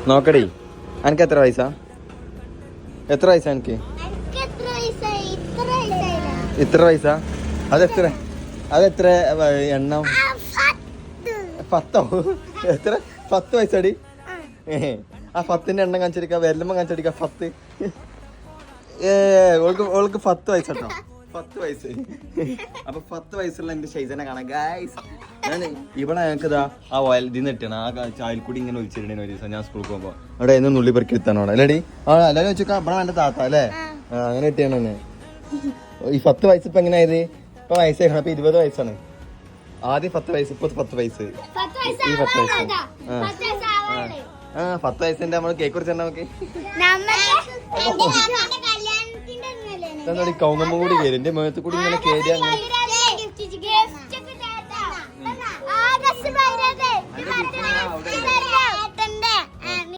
നോക്കടി. എനിക്ക് എത്ര വയസ്സാ? എത്ര വയസ്സാ എനിക്ക്? ഇത്ര വയസ്സാ? അതെത്ര എണ്ണം? 10. എത്ര? 10 വയസ്സാടി. ആ 10ന്റെ എണ്ണം കാണിച്ചടിക്ക, വെല്ലുമ്പോ കാണിച്ചടിക്ക. 10. ഓൾക്ക് 10 വയസ്സാട്ടോ. 10 വയസ്സ്. അപ്പൊ 10 വയസ്സുള്ള എന്റെ ഷൈജനെ കാണാം ഗൈസ്. ഞാൻ ഇവിടെ ഞങ്ങൾക്കിതാ ആ ഇതിന്ന് ഇട്ടാണ് ആ ചായൽക്കൂടി ഇങ്ങനെ ഒഴിച്ചിട്ടുണ്ടെന്ന് ഒരു ദിവസം ഞാൻ സ്കൂളിൽ പോകുമ്പോ. അവിടെ എന്ന് നുള്ളി പെറുക്കി എടുത്താണോ അല്ലേടി? എല്ലാവരും വെച്ചാൽ ഇവിടെ എന്റെ താത്ത അല്ലേ? അങ്ങനെ ഇട്ടാണ് തന്നെ. ഈ 10 വയസ്സ് ഇപ്പൊ എങ്ങനെയായത്? ഇപ്പൊ വയസ്സാണ്. അപ്പൊ 20 വയസ്സാണ്. ആദ്യം 10 വയസ്സ്, ഇപ്പൊ 10 വയസ്സ്. ഈ 10 വയസ്സ് 10 വയസ്സിന്റെ നമ്മള് കേക്ക് കുറിച്ച് നമുക്ക് കൗങ്ങമ്മ കൂടി കയറി എന്റെ മുഖത്ത് കൂടി ഇങ്ങനെ കയറി.